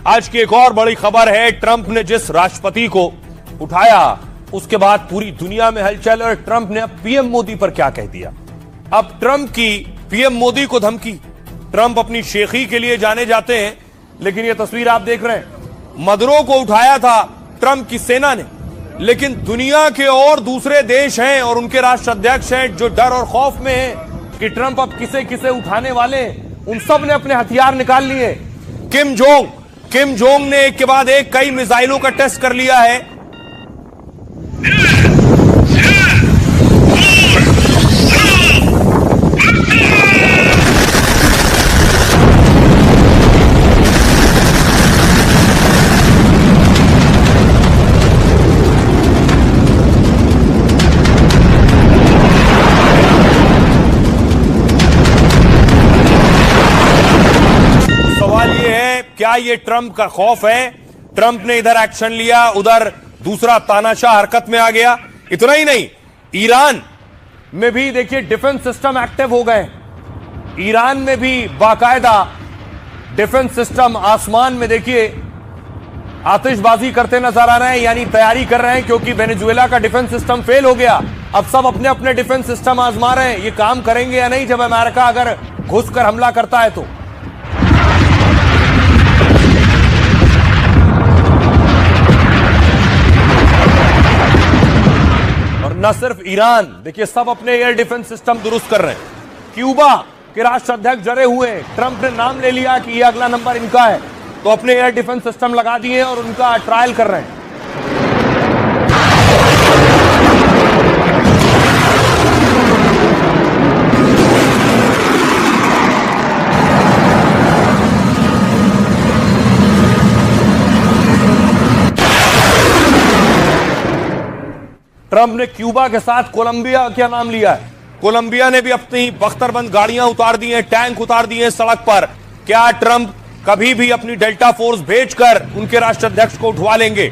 आज की एक और बड़ी खबर है, ट्रंप ने जिस राष्ट्रपति को उठाया उसके बाद पूरी दुनिया में हलचल। और ट्रंप ने अब पीएम मोदी पर क्या कह दिया। अब ट्रंप की पीएम मोदी को धमकी। ट्रंप अपनी शेखी के लिए जाने जाते हैं, लेकिन यह तस्वीर आप देख रहे हैं, मदरो को उठाया था ट्रंप की सेना ने, लेकिन दुनिया के और दूसरे देश हैं और उनके राष्ट्राध्यक्ष हैं जो डर और खौफ में हैं कि ट्रंप अब किसे किसे उठाने वाले हैं। उन सब ने अपने हथियार निकाल लिए। किम जोंग ने एक के बाद एक कई मिसाइलों का टेस्ट कर लिया है। क्या ये ट्रंप का खौफ है? ट्रंप ने इधर एक्शन लिया, उधर दूसरा तानाशाह हरकत में आ गया। इतना ही नहीं, ईरान में भी देखिए डिफेंस सिस्टम एक्टिव हो गए। ईरान में भी बाकायदा डिफेंस सिस्टम आसमान में देखिए आतिशबाजी करते नजर आ रहे हैं, यानी तैयारी कर रहे हैं, क्योंकि वेनेजुएला का डिफेंस सिस्टम फेल हो गया। अब सब अपने अपने डिफेंस सिस्टम आजमा रहे हैं, ये काम करेंगे या नहीं जब अमेरिका अगर घुसकर हमला करता है तो। न सिर्फ ईरान, देखिए सब अपने एयर डिफेंस सिस्टम दुरुस्त कर रहे हैं। क्यूबा के राष्ट्राध्यक्ष डरे हुए, ट्रंप ने नाम ले लिया कि ये अगला नंबर इनका है, तो अपने एयर डिफेंस सिस्टम लगा दिए और उनका ट्रायल कर रहे हैं। ट्रंप ने क्यूबा के साथ कोलंबिया का नाम लिया है। कोलंबिया ने भी अपनी बख्तरबंद गाड़ियां उतार दी हैं, टैंक उतार दिए हैं सड़क पर। क्या ट्रंप कभी भी अपनी डेल्टा फोर्स भेजकर उनके राष्ट्राध्यक्ष को उठवा लेंगे?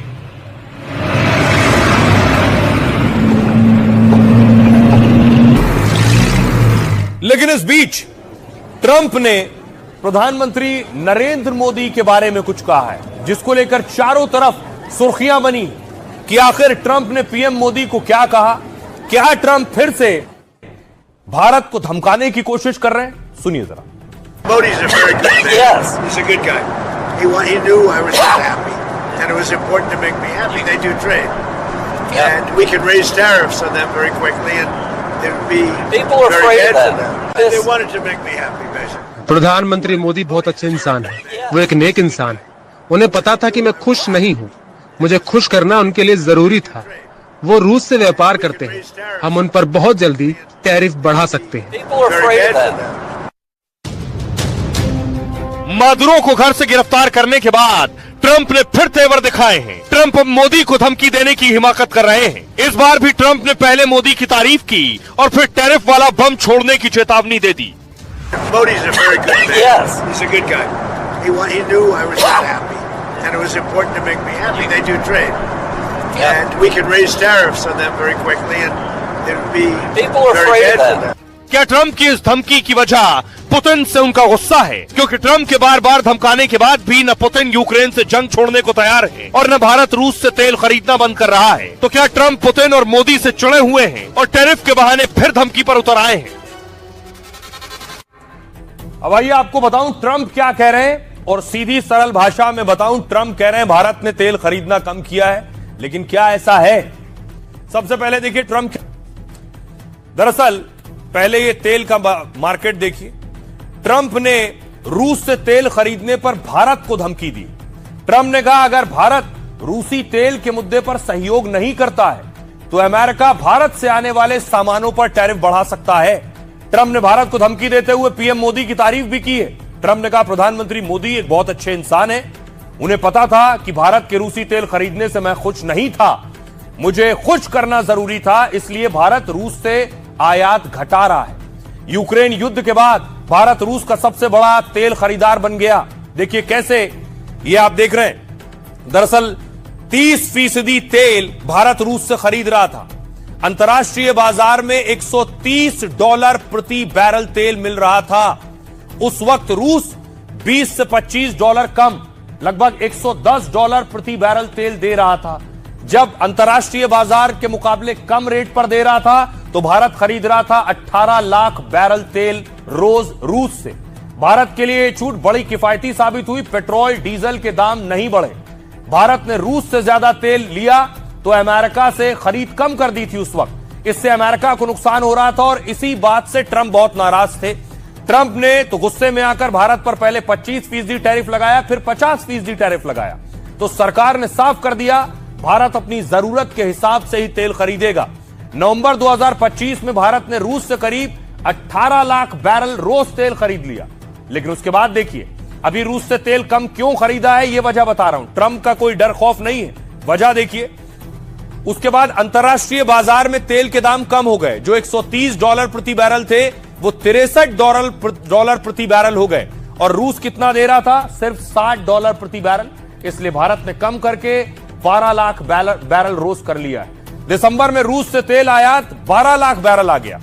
लेकिन इस बीच ट्रंप ने प्रधानमंत्री नरेंद्र मोदी के बारे में कुछ कहा है, जिसको लेकर चारों तरफ सुर्खियां बनी कि आखिर ट्रंप ने पीएम मोदी को क्या कहा। क्या ट्रंप फिर से भारत को धमकाने की कोशिश कर रहे हैं? सुनिए जरा। Modi's a very good man. Yes. He's a good guy. He knew I was not happy, and it was important to make me happy. They do trade, and we can raise tariffs on them very quickly, and it would be people are afraid of that. They wanted to make me happy, basically. प्रधानमंत्री मोदी बहुत अच्छे इंसान है, वो एक नेक इंसान है। उन्हें पता था कि मैं खुश नहीं हूँ, मुझे खुश करना उनके लिए जरूरी था। वो रूस से व्यापार करते हैं, हम उन पर बहुत जल्दी टैरिफ बढ़ा सकते हैं। मदुरो को घर से गिरफ्तार करने के बाद ट्रंप ने फिर तेवर दिखाए हैं। ट्रंप अब मोदी को धमकी देने की हिमाकत कर रहे हैं। इस बार भी ट्रंप ने पहले मोदी की तारीफ की और फिर टैरिफ वाला बम छोड़ने की चेतावनी दे दी। Modi's a very good man. Yes. He's a good guy. He knew I was not happy, and it was important to make me happy. They do trade, and we can raise tariffs on them very quickly, and it would be people are very afraid bad of for that. them. क्या Trump की इस धमकी की वजह Putin से उनका गुस्सा है? क्योंकि ट्रंप के बार बार धमकाने के बाद भी न पुतिन यूक्रेन से जंग छोड़ने को तैयार है और न भारत रूस से तेल खरीदना बंद कर रहा है। तो क्या ट्रंप पुतिन और मोदी से चिढ़े हुए हैं और टैरिफ के बहाने फिर धमकी पर उतर आए हैं? अब आइए आपको बताऊं ट्रंप क्या कह रहे हैं, और सीधी सरल भाषा में बताऊं, ट्रंप कह रहे हैं भारत ने तेल खरीदना कम किया है, लेकिन क्या ऐसा है? सबसे पहले देखिए ट्रंप, दरअसल पहले ये तेल का मार्केट देखिए। ट्रंप ने रूस से तेल खरीदने पर भारत को धमकी दी। ट्रंप ने कहा अगर भारत रूसी तेल के मुद्दे पर सहयोग नहीं करता है तो अमेरिका भारत से आने वाले सामानों पर टैरिफ बढ़ा सकता है। ट्रंप ने भारत को धमकी देते हुए पीएम मोदी की तारीफ भी की है। ट्रंप ने कहा प्रधानमंत्री मोदी एक बहुत अच्छे इंसान है, उन्हें पता था कि भारत के रूसी तेल खरीदने से मैं खुश नहीं था, मुझे खुश करना जरूरी था, इसलिए भारत रूस से आयात घटा रहा है। यूक्रेन युद्ध के बाद भारत रूस का सबसे बड़ा तेल खरीदार बन गया। देखिए कैसे, ये आप देख रहे हैं, दरअसल 30% तेल भारत रूस से खरीद रहा था। अंतर्राष्ट्रीय बाजार में $130 प्रति बैरल तेल मिल रहा था। उस वक्त रूस $20 से $25 कम लगभग $110 प्रति बैरल तेल दे रहा था। जब अंतर्राष्ट्रीय बाजार के मुकाबले कम रेट पर दे रहा था तो भारत खरीद रहा था 18 लाख बैरल तेल रोज रूस से। भारत के लिए छूट बड़ी किफायती साबित हुई। पेट्रोल डीजल के दाम नहीं बढ़े। भारत ने रूस से ज्यादा तेल लिया तो अमेरिका से खरीद कम कर दी थी उस वक्त। इससे अमेरिका को नुकसान हो रहा था और इसी बात से ट्रंप बहुत नाराज थे। ट्रंप ने तो गुस्से में आकर भारत पर पहले 25% टैरिफ लगाया, फिर 50% टैरिफ लगाया। तो सरकार ने साफ कर दिया भारत अपनी जरूरत के हिसाब से ही तेल खरीदेगा। नवंबर 2025 में भारत ने रूस से करीब 18 लाख बैरल रोज तेल खरीद लिया। लेकिन उसके बाद देखिए अभी रूस से तेल कम क्यों खरीदा है, यह वजह बता रहा हूं। ट्रंप का कोई डर खौफ नहीं है, वजह देखिए। उसके बाद अंतर्राष्ट्रीय बाजार में तेल के दाम कम हो गए। जो $130 प्रति बैरल थे वो $63 प्रति बैरल हो गए और रूस कितना दे रहा था, सिर्फ $60 प्रति बैरल। इसलिए भारत ने कम करके 12 लाख बैरल रोज कर लिया है। दिसंबर में रूस से तेल आयात 12 लाख बैरल आ गया।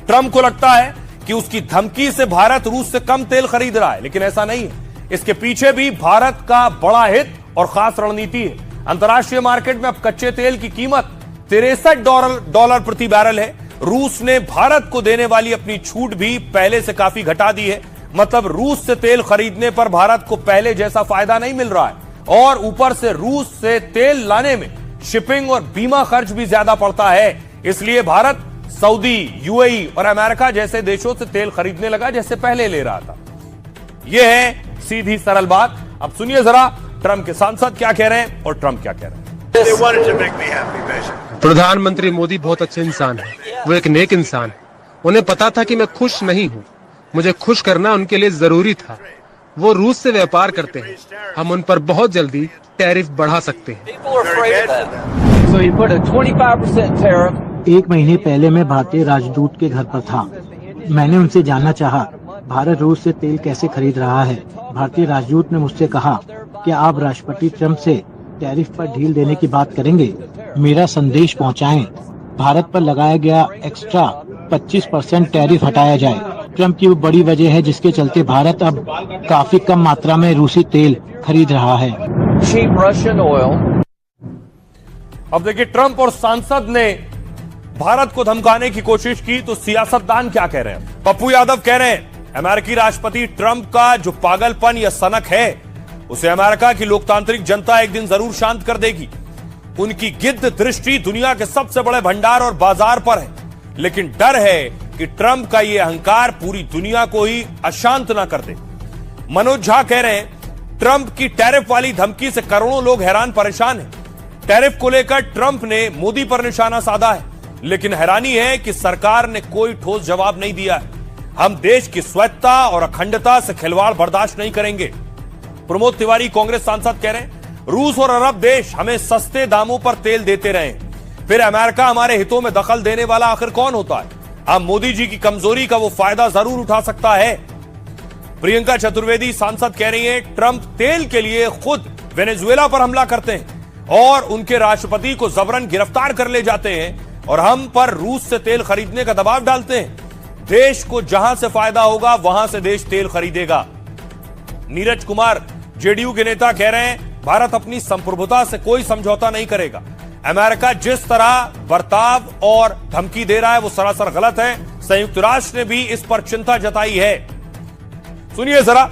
ट्रंप को लगता है कि उसकी धमकी से भारत रूस से कम तेल खरीद रहा है, लेकिन ऐसा नहीं है। इसके पीछे भी भारत का बड़ा हित और खास रणनीति है। अंतर्राष्ट्रीय मार्केट में अब कच्चे तेल की कीमत $63 प्रति बैरल है। रूस ने भारत को देने वाली अपनी छूट भी पहले से काफी घटा दी है। मतलब रूस से तेल खरीदने पर भारत को पहले जैसा फायदा नहीं मिल रहा है और ऊपर से रूस से तेल लाने में शिपिंग और बीमा खर्च भी ज्यादा पड़ता है। इसलिए भारत सऊदी, यूएई और अमेरिका जैसे देशों से तेल खरीदने लगा जैसे पहले ले रहा था। यह है सीधी सरल बात। अब सुनिए जरा ट्रंप के सांसद क्या कह रहे हैं और ट्रंप क्या कह रहे हैं। They wanted to make me happy, basically. प्रधानमंत्री मोदी बहुत अच्छे इंसान है, वो एक नेक इंसान है। उन्हें पता था कि मैं खुश नहीं हूँ, मुझे खुश करना उनके लिए जरूरी था। वो रूस से व्यापार करते हैं, हम उन पर बहुत जल्दी टैरिफ बढ़ा सकते हैं। People are afraid of that. So you put a 25% tariff. एक महीने पहले मैं भारतीय राजदूत के घर पर था। मैंने उनसे जानना चाहा भारत रूस से तेल कैसे खरीद रहा है। भारतीय राजदूत ने मुझसे कहा कि आप राष्ट्रपति ट्रंप से टैरिफ पर ढील देने की बात करेंगे। मेरा संदेश पहुंचाएं, भारत पर लगाया गया एक्स्ट्रा 25% टैरिफ हटाया जाए। ट्रंप की वो बड़ी वजह है जिसके चलते भारत अब काफी कम मात्रा में रूसी तेल खरीद रहा है। Cheap Russian oil. अब देखिए ट्रंप और सांसद ने भारत को धमकाने की कोशिश की तो सियासतदान क्या कह रहे हैं। पप्पू यादव कह रहे हैं अमेरिकी राष्ट्रपति ट्रंप का जो पागलपन या सनक है उसे अमेरिका की लोकतांत्रिक जनता एक दिन जरूर शांत कर देगी। उनकी गिद्ध दृष्टि दुनिया के सबसे बड़े भंडार और बाजार पर है, लेकिन डर है कि ट्रंप का यह अहंकार पूरी दुनिया को ही अशांत ना कर दे। मनोज झा कह रहे हैं ट्रंप की टैरिफ वाली धमकी से करोड़ों लोग हैरान परेशान हैं। टैरिफ को लेकर ट्रंप ने मोदी पर निशाना साधा है, लेकिन हैरानी है कि सरकार ने कोई ठोस जवाब नहीं दिया है। हम देश की स्वायत्तता और अखंडता से खिलवाड़ बर्दाश्त नहीं करेंगे। प्रमोद तिवारी कांग्रेस सांसद कह रहे हैं रूस और अरब देश हमें सस्ते दामों पर तेल देते रहे, फिर अमेरिका हमारे हितों में दखल देने वाला आखिर कौन होता है। हम मोदी जी की कमजोरी का वो फायदा जरूर उठा सकता है। प्रियंका चतुर्वेदी सांसद कह रही है ट्रंप तेल के लिए खुद वेनेजुएला पर हमला करते हैं और उनके राष्ट्रपति को जबरन गिरफ्तार कर ले जाते हैं और हम पर रूस से तेल खरीदने का दबाव डालते हैं। देश को जहां से फायदा होगा वहां से देश तेल खरीदेगा। नीरज कुमार जेडीयू के नेता कह रहे हैं भारत अपनी संप्रभुता से कोई समझौता नहीं करेगा। अमेरिका जिस तरह बर्ताव और धमकी दे रहा है वो सरासर गलत है। संयुक्त राष्ट्र ने भी इस पर चिंता जताई है। सुनिए जरा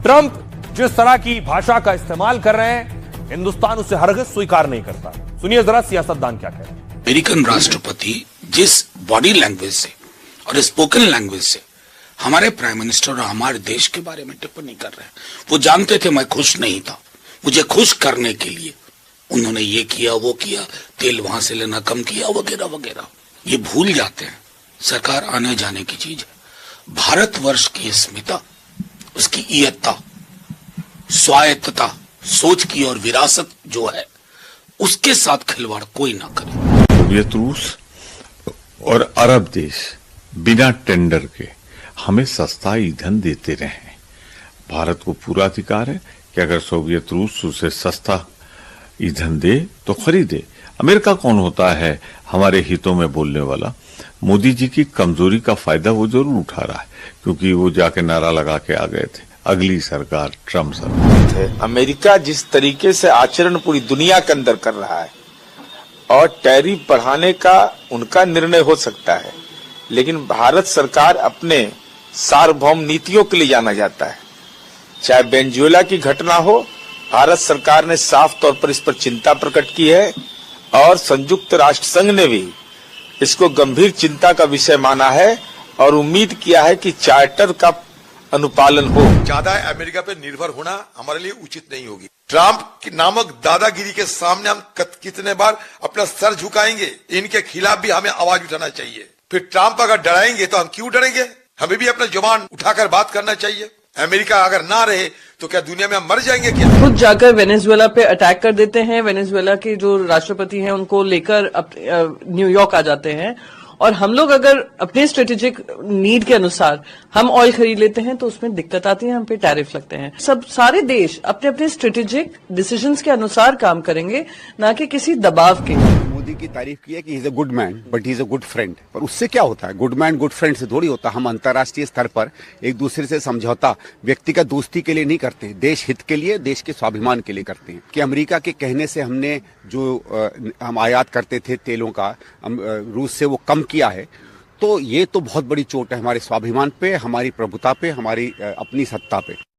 ट्रंप जिस तरह की भाषा का इस्तेमाल कर रहे हैं हिंदुस्तान उसे हरगिज स्वीकार नहीं करता। सुनिए जरा सियासतदान क्या कह रहे हैं। अमेरिकन राष्ट्रपति जिस बॉडी लैंग्वेज से और स्पोकन लैंग्वेज से हमारे प्राइम मिनिस्टर और हमारे देश के बारे में टिप्पणी कर रहे हैं, वो जानते थे मैं खुश नहीं था। मुझे खुश करने के लिए उन्होंने ये किया वो किया, तेल वहां से लेना कम किया वगैरह वगैरह। ये भूल जाते हैं सरकार आने जाने की चीज है। भारतवर्ष की अस्मिता, उसकी इयत्ता, स्वायत्तता, सोच की और विरासत जो है उसके साथ खिलवाड़ कोई ना करे। सोवियत रूस और अरब देश बिना टेंडर के हमें सस्ता ईंधन देते रहे। भारत को पूरा अधिकार है कि अगर सोवियत रूस उसे सस्ता ईंधन दे तो खरीदे। अमेरिका कौन होता है हमारे हितों में बोलने वाला। मोदी जी की कमजोरी का फायदा वो जरूर उठा रहा है क्योंकि वो जाके नारा लगा के आ गए थे अगली सरकार ट्रम्प सरकार। अमेरिका जिस तरीके से आचरण पूरी दुनिया के अंदर कर रहा है और टैरिफ बढ़ाने का उनका निर्णय हो सकता है, लेकिन भारत सरकार अपने सार्वभौम नीतियों के लिए जाना जाता है। चाहे वेनेजुएला की घटना हो, भारत सरकार ने साफ तौर पर इस पर चिंता प्रकट की है और संयुक्त राष्ट्र संघ ने भी इसको गंभीर चिंता का विषय माना है और उम्मीद किया है कि चार्टर का अनुपालन हो। ज्यादा अमेरिका पे निर्भर होना हमारे लिए उचित नहीं होगी। ट्रम्प नामक दादागिरी के सामने हम कितने बार अपना सर झुकाएंगे? इनके खिलाफ भी हमें आवाज उठाना चाहिए। फिर ट्रम्प अगर डराएंगे तो हम क्यों डरेंगे? हमें भी अपना जुबान उठाकर बात करना चाहिए। अमेरिका अगर ना रहे तो क्या दुनिया में हम मर जाएंगे क्या? खुद जाकर वेनेजुएला पे अटैक कर देते हैं। वेनेजुएला के जो राष्ट्रपति हैं उनको लेकर न्यूयॉर्क आ जाते हैं और हम लोग अगर अपने स्ट्रेटेजिक नीड के अनुसार हम ऑयल खरीद लेते हैं तो उसमें दिक्कत आती है, हम पे टैरिफ लगते हैं। सब सारे देश अपने अपने स्ट्रेटेजिक डिसीजंस के अनुसार काम करेंगे, ना कि किसी दबाव के। मोदी की तारीफ की है कि he is a good man but he is a good friend, पर उससे क्या होता है? गुड मैन गुड फ्रेंड से थोड़ी होता। हम अंतर्राष्ट्रीय स्तर पर एक दूसरे से समझौता व्यक्तिगत दोस्ती के लिए नहीं करते, देश हित के लिए, देश के स्वाभिमान के लिए करते हैं। कि अमेरिका के कहने से हमने जो हम आयात करते थे तेलों का रूस से वो कम किया है, तो ये तो बहुत बड़ी चोट है हमारे स्वाभिमान पे, हमारी प्रभुता पे, हमारी अपनी सत्ता पे।